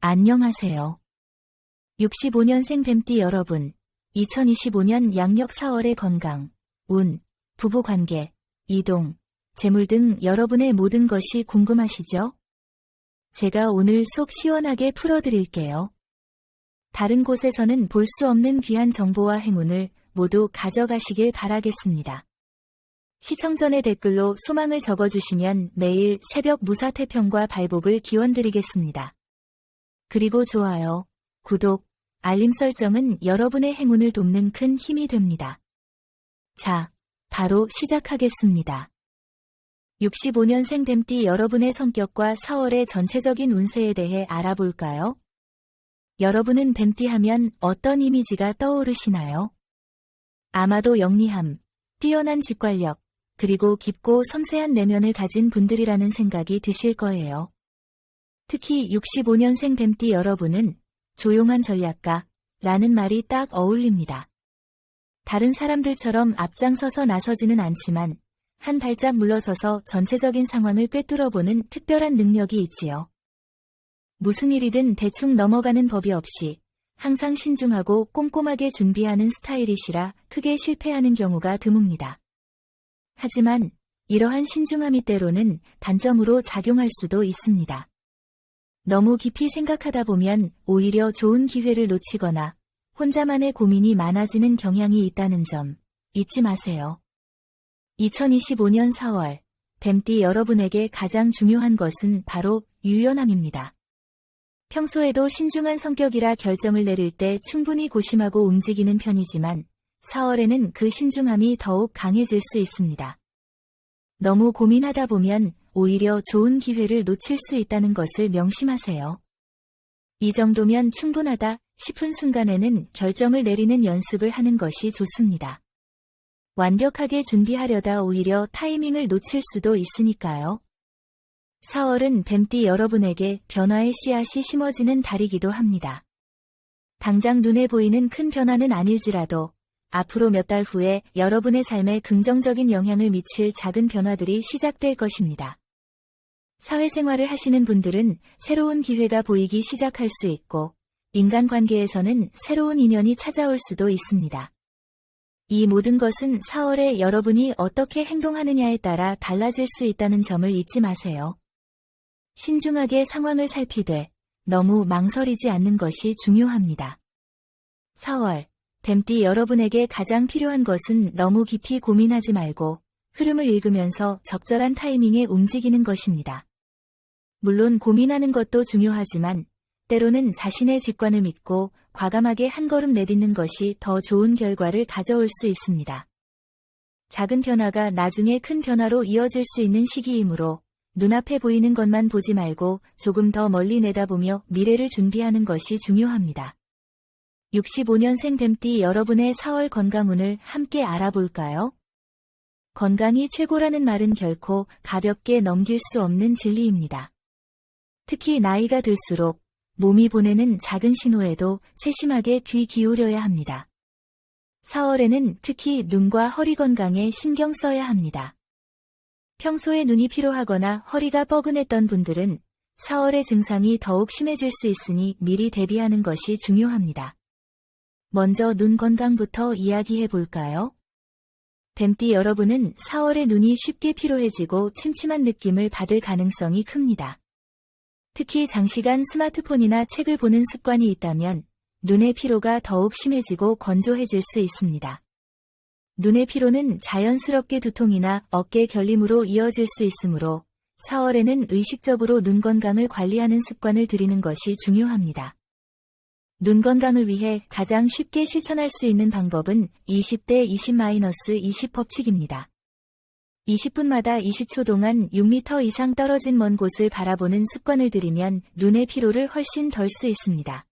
안녕하세요. 65년생 뱀띠 여러분, 2025년 양력 4월의 건강, 운, 부부관계, 이동, 재물 등 여러분의 모든 것이 궁금하시죠? 제가 오늘 속 시원하게 풀어드릴게요. 다른 곳에서는 볼 수 없는 귀한 정보와 행운을 모두 가져가시길 바라겠습니다. 시청 전에 댓글로 소망을 적어주시면 매일 새벽 무사태평과 발복을 기원드리겠습니다. 그리고 좋아요, 구독, 알림 설정은 여러분의 행운을 돕는 큰 힘이 됩니다. 자, 바로 시작하겠습니다. 65년생 뱀띠 여러분의 성격과 4월의 전체적인 운세에 대해 알아볼까요? 여러분은 뱀띠 하면 어떤 이미지가 떠오르시나요? 아마도 영리함, 뛰어난 직관력, 그리고 깊고 섬세한 내면을 가진 분들이라는 생각이 드실 거예요. 특히 65년생 뱀띠 여러분은 조용한 전략가라는 말이 딱 어울립니다. 다른 사람들처럼 앞장서서 나서지는 않지만 한 발짝 물러서서 전체적인 상황을 꿰뚫어보는 특별한 능력이 있지요. 무슨 일이든 대충 넘어가는 법이 없이 항상 신중하고 꼼꼼하게 준비하는 스타일이시라 크게 실패하는 경우가 드뭅니다. 하지만 이러한 신중함이 때로는 단점으로 작용할 수도 있습니다. 너무 깊이 생각하다 보면 오히려 좋은 기회를 놓치거나 혼자만의 고민이 많아지는 경향이 있다는 점 잊지 마세요. 2025년 4월, 뱀띠 여러분에게 가장 중요한 것은 바로 유연함입니다. 평소에도 신중한 성격이라 결정을 내릴 때 충분히 고심하고 움직이는 편이지만 4월에는 그 신중함이 더욱 강해질 수 있습니다. 너무 고민하다 보면 오히려 좋은 기회를 놓칠 수 있다는 것을 명심하세요. 이 정도면 충분하다 싶은 순간에는 결정을 내리는 연습을 하는 것이 좋습니다. 완벽하게 준비하려다 오히려 타이밍을 놓칠 수도 있으니까요. 4월은 뱀띠 여러분에게 변화의 씨앗이 심어지는 달이기도 합니다. 당장 눈에 보이는 큰 변화는 아닐지라도 앞으로 몇 달 후에 여러분의 삶에 긍정적인 영향을 미칠 작은 변화들이 시작될 것입니다. 사회생활을 하시는 분들은 새로운 기회가 보이기 시작할 수 있고 인간관계에서는 새로운 인연이 찾아올 수도 있습니다. 이 모든 것은 4월에 여러분이 어떻게 행동하느냐에 따라 달라질 수 있다는 점을 잊지 마세요. 신중하게 상황을 살피되 너무 망설이지 않는 것이 중요합니다. 4월, 뱀띠 여러분에게 가장 필요한 것은 너무 깊이 고민하지 말고 흐름을 읽으면서 적절한 타이밍에 움직이는 것입니다. 물론 고민하는 것도 중요하지만 때로는 자신의 직관을 믿고 과감하게 한 걸음 내딛는 것이 더 좋은 결과를 가져올 수 있습니다. 작은 변화가 나중에 큰 변화로 이어질 수 있는 시기이므로 눈앞에 보이는 것만 보지 말고 조금 더 멀리 내다보며 미래를 준비하는 것이 중요합니다. 65년생 뱀띠 여러분의 4월 건강운을 함께 알아볼까요? 건강이 최고라는 말은 결코 가볍게 넘길 수 없는 진리입니다. 특히 나이가 들수록 몸이 보내는 작은 신호에도 세심하게 귀 기울여야 합니다. 4월에는 특히 눈과 허리 건강에 신경 써야 합니다. 평소에 눈이 피로하거나 허리가 뻐근했던 분들은 4월의 증상이 더욱 심해질 수 있으니 미리 대비하는 것이 중요합니다. 먼저 눈 건강부터 이야기해 볼까요? 뱀띠 여러분은 4월에 눈이 쉽게 피로해지고 침침한 느낌을 받을 가능성이 큽니다. 특히 장시간 스마트폰이나 책을 보는 습관이 있다면 눈의 피로가 더욱 심해지고 건조해질 수 있습니다. 눈의 피로는 자연스럽게 두통이나 어깨 결림으로 이어질 수 있으므로 4월에는 의식적으로 눈 건강을 관리하는 습관을 들이는 것이 중요합니다. 눈 건강을 위해 가장 쉽게 실천할 수 있는 방법은 20대 20-20 법칙입니다. 20분마다 20초 동안 6m 이상 떨어진 먼 곳을 바라보는 습관을 들이면 눈의 피로를 훨씬 덜 수 있습니다.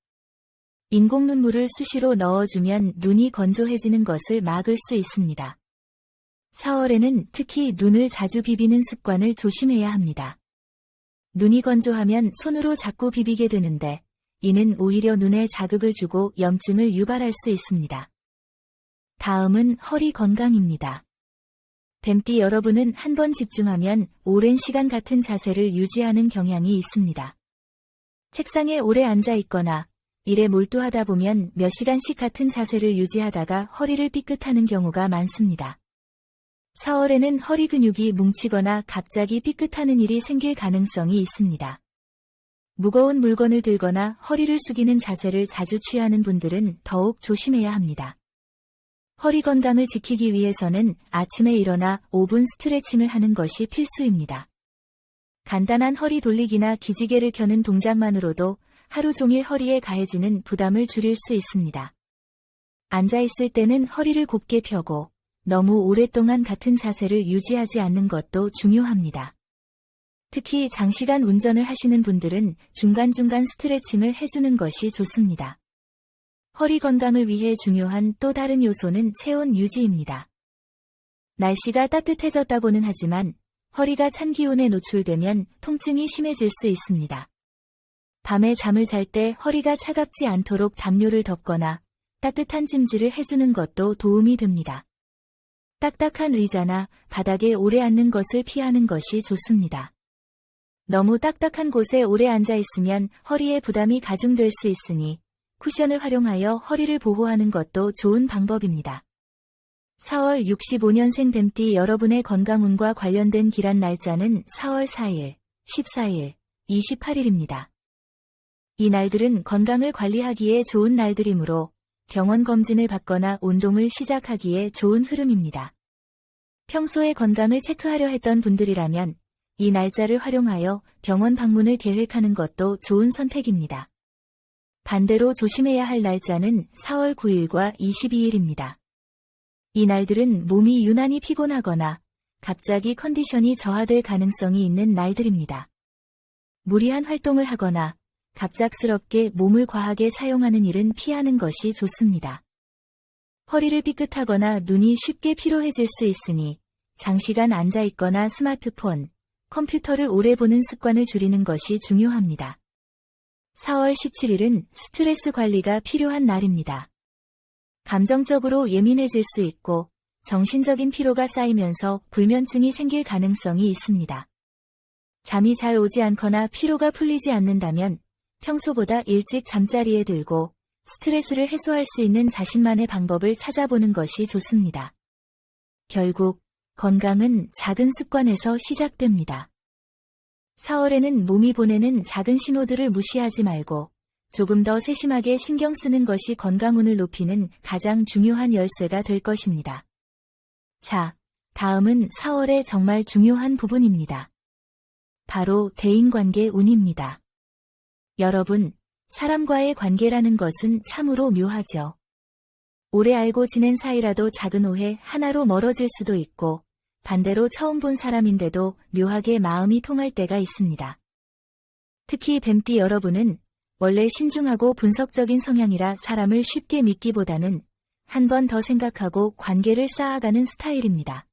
인공 눈물을 수시로 넣어주면 눈이 건조해지는 것을 막을 수 있습니다. 4월에는 특히 눈을 자주 비비는 습관을 조심해야 합니다. 눈이 건조하면 손으로 자꾸 비비게 되는데 이는 오히려 눈에 자극을 주고 염증을 유발할 수 있습니다. 다음은 허리 건강입니다. 뱀띠 여러분은 한 번 집중하면 오랜 시간 같은 자세를 유지하는 경향이 있습니다. 책상에 오래 앉아 있거나 일에 몰두하다 보면 몇 시간씩 같은 자세를 유지하다가 허리를 삐끗하는 경우가 많습니다. 4월에는 허리 근육이 뭉치거나 갑자기 삐끗하는 일이 생길 가능성이 있습니다. 무거운 물건을 들거나 허리를 숙이는 자세를 자주 취하는 분들은 더욱 조심해야 합니다. 허리 건강을 지키기 위해서는 아침에 일어나 5분 스트레칭을 하는 것이 필수입니다. 간단한 허리 돌리기나 기지개를 켜는 동작만으로도 하루 종일 허리에 가해지는 부담을 줄일 수 있습니다. 앉아있을 때는 허리를 곧게 펴고 너무 오랫동안 같은 자세를 유지하지 않는 것도 중요합니다. 특히 장시간 운전을 하시는 분들은 중간중간 스트레칭을 해주는 것이 좋습니다. 허리 건강을 위해 중요한 또 다른 요소는 체온 유지입니다. 날씨가 따뜻해졌다고는 하지만 허리가 찬 기온에 노출되면 통증이 심해질 수 있습니다. 밤에 잠을 잘 때 허리가 차갑지 않도록 담요를 덮거나 따뜻한 찜질을 해주는 것도 도움이 됩니다. 딱딱한 의자나 바닥에 오래 앉는 것을 피하는 것이 좋습니다. 너무 딱딱한 곳에 오래 앉아 있으면 허리에 부담이 가중될 수 있으니 쿠션을 활용하여 허리를 보호하는 것도 좋은 방법입니다. 4월 65년생 뱀띠 여러분의 건강운과 관련된 기란 날짜는 4월 4일, 14일, 28일입니다. 이 날들은 건강을 관리하기에 좋은 날들이므로 병원 검진을 받거나 운동을 시작하기에 좋은 흐름입니다. 평소에 건강을 체크하려 했던 분들이라면 이 날짜를 활용하여 병원 방문을 계획하는 것도 좋은 선택입니다. 반대로 조심해야 할 날짜는 4월 9일과 22일입니다. 이 날들은 몸이 유난히 피곤하거나 갑자기 컨디션이 저하될 가능성이 있는 날들입니다. 무리한 활동을 하거나 갑작스럽게 몸을 과하게 사용하는 일은 피하는 것이 좋습니다. 허리를 삐끗하거나 눈이 쉽게 피로해질 수 있으니 장시간 앉아 있거나 스마트폰, 컴퓨터를 오래 보는 습관을 줄이는 것이 중요합니다. 4월 17일은 스트레스 관리가 필요한 날입니다. 감정적으로 예민해질 수 있고 정신적인 피로가 쌓이면서 불면증이 생길 가능성이 있습니다. 잠이 잘 오지 않거나 피로가 풀리지 않는다면 평소보다 일찍 잠자리에 들고 스트레스를 해소할 수 있는 자신만의 방법을 찾아보는 것이 좋습니다. 결국 건강은 작은 습관에서 시작됩니다. 4월에는 몸이 보내는 작은 신호들을 무시하지 말고 조금 더 세심하게 신경 쓰는 것이 건강운을 높이는 가장 중요한 열쇠가 될 것입니다. 자, 다음은 4월의 정말 중요한 부분입니다. 바로 대인관계 운입니다. 여러분, 사람과의 관계라는 것은 참으로 묘하죠. 오래 알고 지낸 사이라도 작은 오해 하나로 멀어질 수도 있고 반대로 처음 본 사람인데도 묘하게 마음이 통할 때가 있습니다. 특히 뱀띠 여러분은 원래 신중하고 분석적인 성향이라 사람을 쉽게 믿기보다는 한 번 더 생각하고 관계를 쌓아가는 스타일입니다.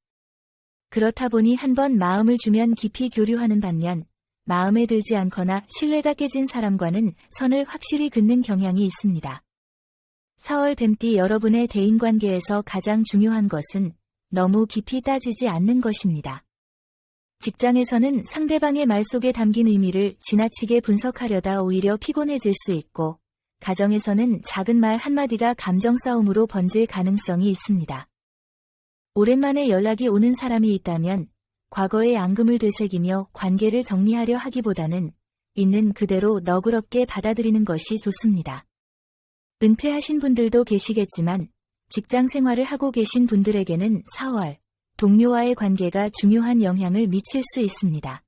그렇다 보니 한 번 마음을 주면 깊이 교류하는 반면 마음에 들지 않거나 신뢰가 깨진 사람과는 선을 확실히 긋는 경향이 있습니다. 4월 뱀띠 여러분의 대인관계에서 가장 중요한 것은 너무 깊이 따지지 않는 것입니다. 직장에서는 상대방의 말 속에 담긴 의미를 지나치게 분석하려다 오히려 피곤해질 수 있고, 가정에서는 작은 말 한마디가 감정 싸움으로 번질 가능성이 있습니다. 오랜만에 연락이 오는 사람이 있다면 과거의 앙금을 되새기며 관계를 정리하려 하기보다는 있는 그대로 너그럽게 받아들이는 것이 좋습니다. 은퇴하신 분들도 계시겠지만 직장 생활을 하고 계신 분들에게는 4월 동료와의 관계가 중요한 영향을 미칠 수 있습니다.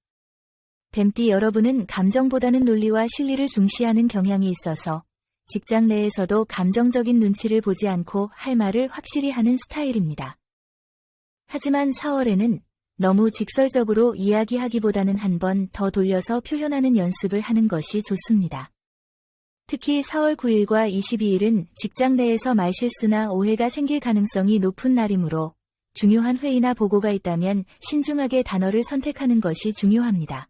뱀띠 여러분은 감정보다는 논리와 실리를 중시하는 경향이 있어서 직장 내에서도 감정적인 눈치를 보지 않고 할 말을 확실히 하는 스타일입니다. 하지만 4월에는 너무 직설적으로 이야기하기보다는 한 번 더 돌려서 표현하는 연습을 하는 것이 좋습니다. 특히 4월 9일과 22일은 직장 내에서 말실수나 오해가 생길 가능성이 높은 날이므로 중요한 회의나 보고가 있다면 신중하게 단어를 선택하는 것이 중요합니다.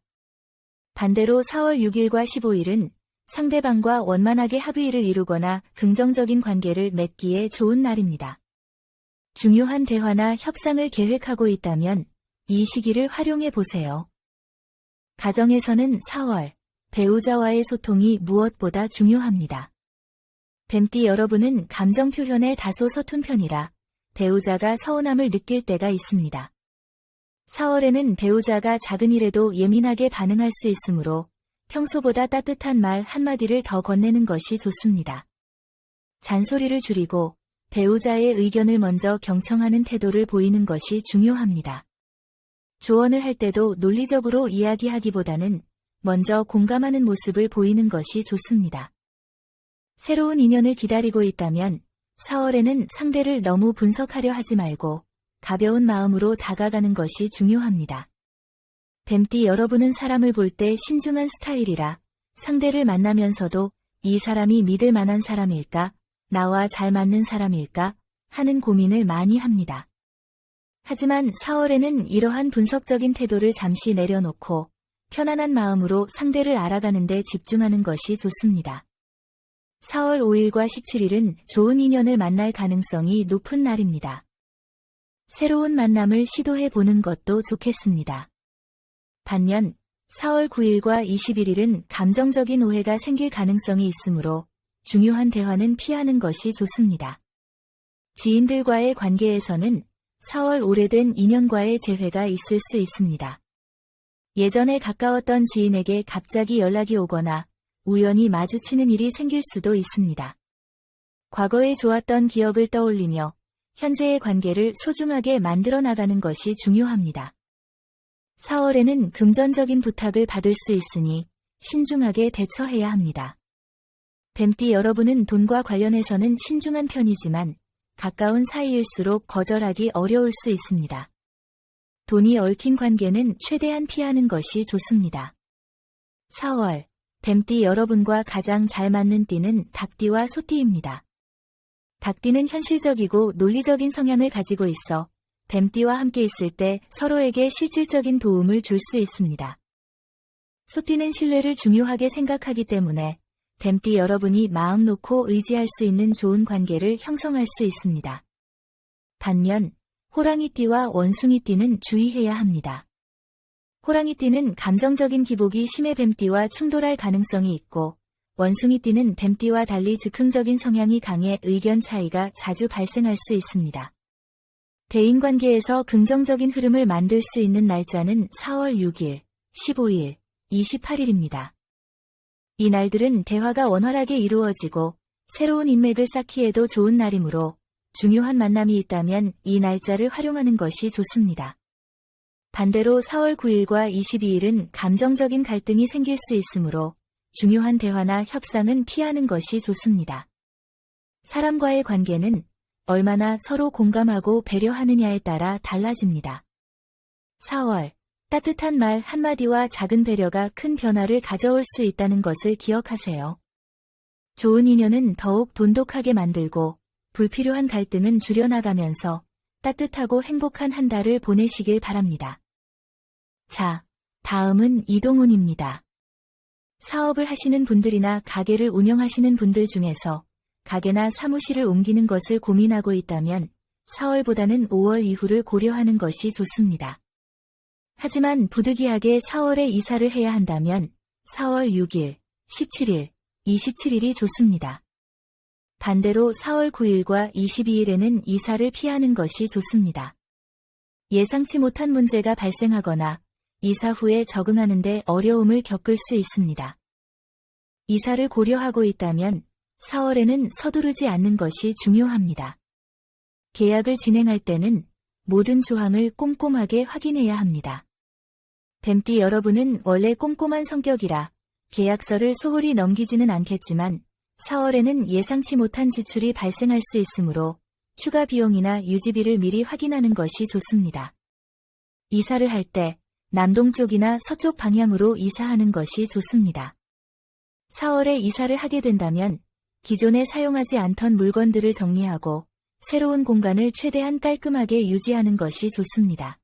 반대로 4월 6일과 15일은 상대방과 원만하게 합의를 이루거나 긍정적인 관계를 맺기에 좋은 날입니다. 중요한 대화나 협상을 계획하고 있다면 이 시기를 활용해 보세요. 가정에서는 4월 배우자와의 소통이 무엇보다 중요합니다. 뱀띠 여러분은 감정 표현에 다소 서툰 편이라 배우자가 서운함을 느낄 때가 있습니다. 4월에는 배우자가 작은 일에도 예민하게 반응할 수 있으므로 평소보다 따뜻한 말 한마디를 더 건네는 것이 좋습니다. 잔소리를 줄이고 배우자의 의견을 먼저 경청하는 태도를 보이는 것이 중요합니다. 조언을 할 때도 논리적으로 이야기하기보다는 먼저 공감하는 모습을 보이는 것이 좋습니다. 새로운 인연을 기다리고 있다면 4월에는 상대를 너무 분석하려 하지 말고 가벼운 마음으로 다가가는 것이 중요합니다. 뱀띠 여러분은 사람을 볼 때 신중한 스타일이라 상대를 만나면서도 이 사람이 믿을 만한 사람일까? 나와 잘 맞는 사람일까? 하는 고민을 많이 합니다. 하지만 4월에는 이러한 분석적인 태도를 잠시 내려놓고 편안한 마음으로 상대를 알아가는 데 집중하는 것이 좋습니다. 4월 5일과 17일은 좋은 인연을 만날 가능성이 높은 날입니다. 새로운 만남을 시도해 보는 것도 좋겠습니다. 반면 4월 9일과 21일은 감정적인 오해가 생길 가능성이 있으므로 중요한 대화는 피하는 것이 좋습니다. 지인들과의 관계에서는 4월 오래된 인연과의 재회가 있을 수 있습니다. 예전에 가까웠던 지인에게 갑자기 연락이 오거나 우연히 마주치는 일이 생길 수도 있습니다. 과거에 좋았던 기억을 떠올리며 현재의 관계를 소중하게 만들어 나가는 것이 중요합니다. 4월에는 금전적인 부탁을 받을 수 있으니 신중하게 대처해야 합니다. 뱀띠 여러분은 돈과 관련해서는 신중한 편이지만 가까운 사이일수록 거절하기 어려울 수 있습니다. 돈이 얽힌 관계는 최대한 피하는 것이 좋습니다. 4월, 뱀띠 여러분과 가장 잘 맞는 띠는 닭띠와 소띠입니다. 닭띠는 현실적이고 논리적인 성향을 가지고 있어 뱀띠와 함께 있을 때 서로에게 실질적인 도움을 줄 수 있습니다. 소띠는 신뢰를 중요하게 생각하기 때문에 뱀띠 여러분이 마음 놓고 의지할 수 있는 좋은 관계를 형성할 수 있습니다. 반면 호랑이띠와 원숭이띠는 주의해야 합니다. 호랑이띠는 감정적인 기복이 심해 뱀띠와 충돌할 가능성이 있고 원숭이띠는 뱀띠와 달리 즉흥적인 성향이 강해 의견 차이가 자주 발생할 수 있습니다. 대인관계에서 긍정적인 흐름을 만들 수 있는 날짜는 4월 6일, 15일, 28일입니다. 이 날들은 대화가 원활하게 이루어지고 새로운 인맥을 쌓기에도 좋은 날이므로 중요한 만남이 있다면 이 날짜를 활용하는 것이 좋습니다. 반대로 4월 9일과 22일은 감정적인 갈등이 생길 수 있으므로 중요한 대화나 협상은 피하는 것이 좋습니다. 사람과의 관계는 얼마나 서로 공감하고 배려하느냐에 따라 달라집니다. 4월, 따뜻한 말 한마디와 작은 배려가 큰 변화를 가져올 수 있다는 것을 기억하세요. 좋은 인연은 더욱 돈독하게 만들고 불필요한 갈등은 줄여나가면서 따뜻하고 행복한 한 달을 보내시길 바랍니다. 자, 다음은 이동운입니다. 사업을 하시는 분들이나 가게를 운영하시는 분들 중에서 가게나 사무실을 옮기는 것을 고민하고 있다면 4월보다는 5월 이후를 고려하는 것이 좋습니다. 하지만 부득이하게 4월에 이사를 해야 한다면 4월 6일, 17일, 27일이 좋습니다. 반대로 4월 9일과 22일에는 이사를 피하는 것이 좋습니다. 예상치 못한 문제가 발생하거나 이사 후에 적응하는 데 어려움을 겪을 수 있습니다. 이사를 고려하고 있다면 4월에는 서두르지 않는 것이 중요합니다. 계약을 진행할 때는 모든 조항을 꼼꼼하게 확인해야 합니다. 뱀띠 여러분은 원래 꼼꼼한 성격이라 계약서를 소홀히 넘기지는 않겠지만 4월에는 예상치 못한 지출이 발생할 수 있으므로 추가 비용이나 유지비를 미리 확인하는 것이 좋습니다. 이사를 할 때 남동쪽이나 서쪽 방향으로 이사하는 것이 좋습니다. 4월에 이사를 하게 된다면 기존에 사용하지 않던 물건들을 정리하고 새로운 공간을 최대한 깔끔하게 유지하는 것이 좋습니다.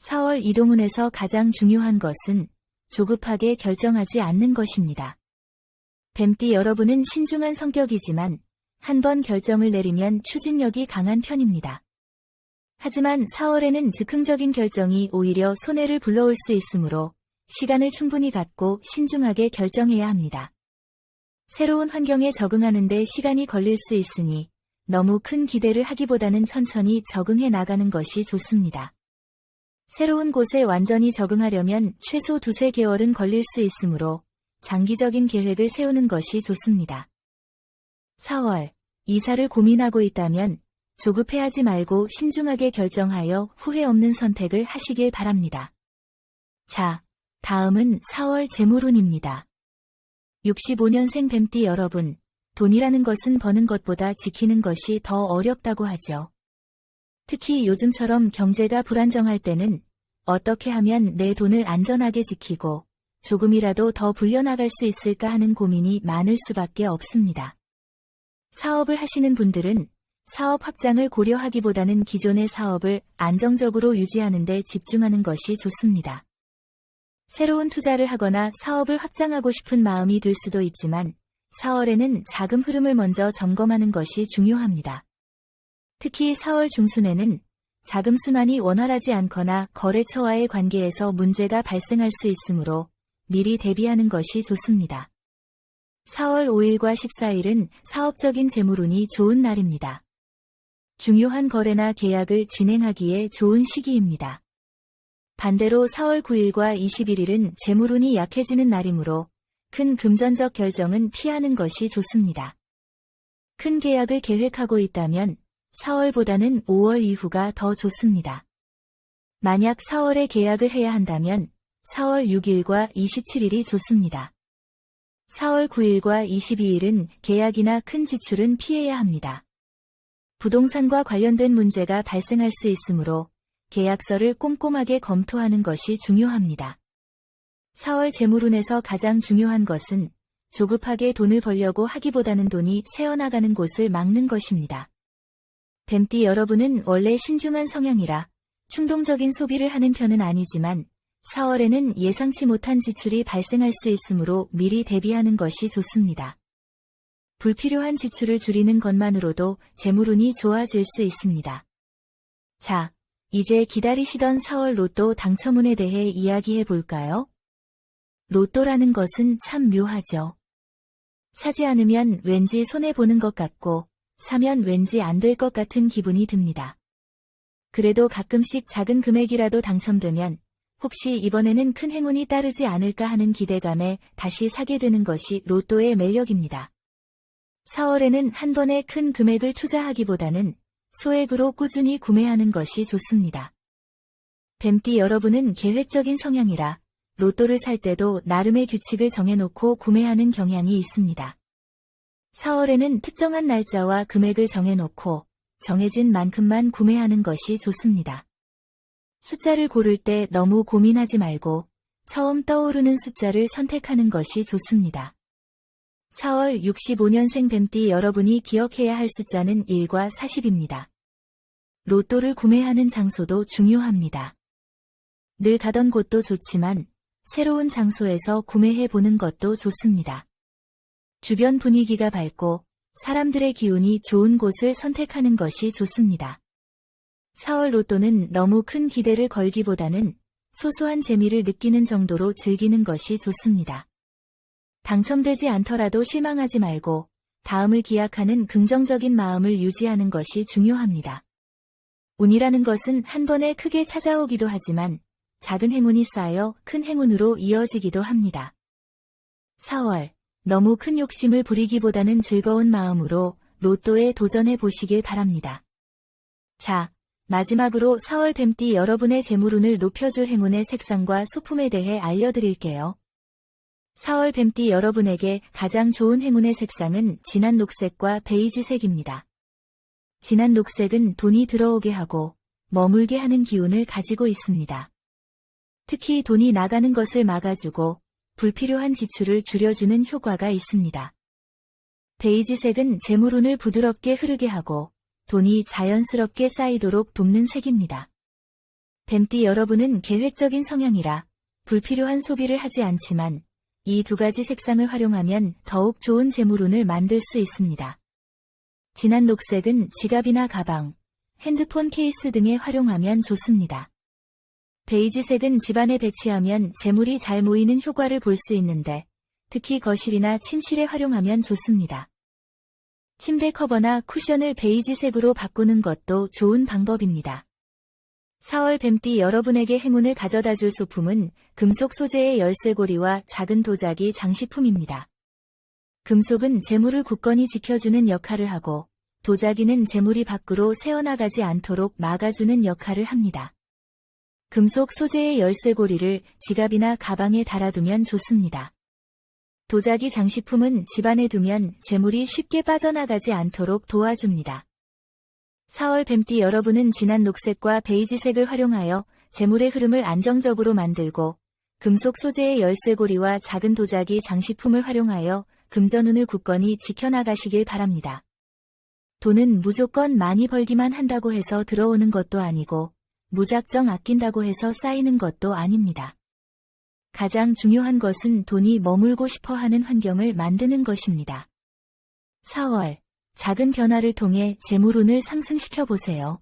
4월 이동운에서 가장 중요한 것은 조급하게 결정하지 않는 것입니다. 뱀띠 여러분은 신중한 성격이지만 한 번 결정을 내리면 추진력이 강한 편입니다. 하지만 4월에는 즉흥적인 결정이 오히려 손해를 불러올 수 있으므로 시간을 충분히 갖고 신중하게 결정해야 합니다. 새로운 환경에 적응하는 데 시간이 걸릴 수 있으니 너무 큰 기대를 하기보다는 천천히 적응해 나가는 것이 좋습니다. 새로운 곳에 완전히 적응하려면 최소 2~3개월은 걸릴 수 있으므로 장기적인 계획을 세우는 것이 좋습니다. 4월, 이사를 고민하고 있다면 조급해하지 말고 신중하게 결정하여 후회 없는 선택을 하시길 바랍니다. 자, 다음은 4월 재물운입니다. 65년생 뱀띠 여러분, 돈이라는 것은 버는 것보다 지키는 것이 더 어렵다고 하죠. 특히 요즘처럼 경제가 불안정할 때는 어떻게 하면 내 돈을 안전하게 지키고 조금이라도 더 불려나갈 수 있을까 하는 고민이 많을 수밖에 없습니다. 사업을 하시는 분들은 사업 확장을 고려하기보다는 기존의 사업을 안정적으로 유지하는 데 집중하는 것이 좋습니다. 새로운 투자를 하거나 사업을 확장하고 싶은 마음이 들 수도 있지만 4월에는 자금 흐름을 먼저 점검하는 것이 중요합니다. 특히 4월 중순에는 자금 순환이 원활하지 않거나 거래처와의 관계에서 문제가 발생할 수 있으므로 미리 대비하는 것이 좋습니다. 4월 5일과 14일은 사업적인 재물운이 좋은 날입니다. 중요한 거래나 계약을 진행하기에 좋은 시기입니다. 반대로 4월 9일과 21일은 재물운이 약해지는 날이므로 큰 금전적 결정은 피하는 것이 좋습니다. 큰 계약을 계획하고 있다면 4월보다는 5월 이후가 더 좋습니다. 만약 4월에 계약을 해야 한다면 4월 6일과 27일이 좋습니다. 4월 9일과 22일은 계약이나 큰 지출은 피해야 합니다. 부동산과 관련된 문제가 발생할 수 있으므로 계약서를 꼼꼼하게 검토하는 것이 중요합니다. 4월 재물운에서 가장 중요한 것은 조급하게 돈을 벌려고 하기보다는 돈이 새어나가는 곳을 막는 것입니다. 뱀띠 여러분은 원래 신중한 성향이라 충동적인 소비를 하는 편은 아니지만 4월에는 예상치 못한 지출이 발생할 수 있으므로 미리 대비하는 것이 좋습니다. 불필요한 지출을 줄이는 것만으로도 재물운이 좋아질 수 있습니다. 자, 이제 기다리시던 4월 로또 당첨운에 대해 이야기해 볼까요? 로또라는 것은 참 묘하죠. 사지 않으면 왠지 손해보는 것 같고 사면 왠지 안 될 것 같은 기분이 듭니다. 그래도 가끔씩 작은 금액이라도 당첨되면 혹시 이번에는 큰 행운이 따르지 않을까 하는 기대감에 다시 사게 되는 것이 로또의 매력입니다. 4월에는 한 번에 큰 금액을 투자하기보다는 소액으로 꾸준히 구매하는 것이 좋습니다. 뱀띠 여러분은 계획적인 성향이라 로또를 살 때도 나름의 규칙을 정해놓고 구매하는 경향이 있습니다. 4월에는 특정한 날짜와 금액을 정해놓고 정해진 만큼만 구매하는 것이 좋습니다. 숫자를 고를 때 너무 고민하지 말고 처음 떠오르는 숫자를 선택하는 것이 좋습니다. 4월 65년생 뱀띠 여러분이 기억해야 할 숫자는 1과 40입니다. 로또를 구매하는 장소도 중요합니다. 늘 가던 곳도 좋지만 새로운 장소에서 구매해 보는 것도 좋습니다. 주변 분위기가 밝고 사람들의 기운이 좋은 곳을 선택하는 것이 좋습니다. 4월 로또는 너무 큰 기대를 걸기보다는 소소한 재미를 느끼는 정도로 즐기는 것이 좋습니다. 당첨되지 않더라도 실망하지 말고 다음을 기약하는 긍정적인 마음을 유지하는 것이 중요합니다. 운이라는 것은 한 번에 크게 찾아오기도 하지만 작은 행운이 쌓여 큰 행운으로 이어지기도 합니다. 4월, 너무 큰 욕심을 부리기보다는 즐거운 마음으로 로또에 도전해 보시길 바랍니다. 자, 마지막으로 4월 뱀띠 여러분의 재물운을 높여줄 행운의 색상과 소품에 대해 알려드릴게요. 4월 뱀띠 여러분에게 가장 좋은 행운의 색상은 진한 녹색과 베이지색입니다. 진한 녹색은 돈이 들어오게 하고 머물게 하는 기운을 가지고 있습니다. 특히 돈이 나가는 것을 막아주고 불필요한 지출을 줄여주는 효과가 있습니다. 베이지색은 재물운을 부드럽게 흐르게 하고 돈이 자연스럽게 쌓이도록 돕는 색입니다. 뱀띠 여러분은 계획적인 성향이라 불필요한 소비를 하지 않지만 이 두 가지 색상을 활용하면 더욱 좋은 재물운을 만들 수 있습니다. 진한 녹색은 지갑이나 가방, 핸드폰 케이스 등에 활용하면 좋습니다. 베이지색은 집안에 배치하면 재물이 잘 모이는 효과를 볼 수 있는데 특히 거실이나 침실에 활용하면 좋습니다. 침대 커버나 쿠션을 베이지색으로 바꾸는 것도 좋은 방법입니다. 4월 뱀띠 여러분에게 행운을 가져다 줄 소품은 금속 소재의 열쇠고리와 작은 도자기 장식품입니다. 금속은 재물을 굳건히 지켜주는 역할을 하고 도자기는 재물이 밖으로 새어나가지 않도록 막아주는 역할을 합니다. 금속 소재의 열쇠고리를 지갑이나 가방에 달아두면 좋습니다. 도자기 장식품은 집안에 두면 재물이 쉽게 빠져나가지 않도록 도와줍니다. 4월 뱀띠 여러분은 진한 녹색과 베이지색을 활용하여 재물의 흐름을 안정적으로 만들고 금속 소재의 열쇠고리와 작은 도자기 장식품을 활용하여 금전운을 굳건히 지켜나가시길 바랍니다. 돈은 무조건 많이 벌기만 한다고 해서 들어오는 것도 아니고 무작정 아낀다고 해서 쌓이는 것도 아닙니다. 가장 중요한 것은 돈이 머물고 싶어 하는 환경을 만드는 것입니다. 4월, 작은 변화를 통해 재물운을 상승시켜 보세요.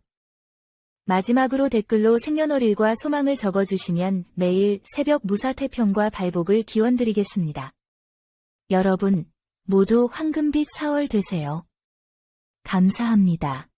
마지막으로 댓글로 생년월일과 소망을 적어주시면 매일 새벽 무사태평과 발복을 기원드리겠습니다. 여러분, 모두 황금빛 4월 되세요. 감사합니다.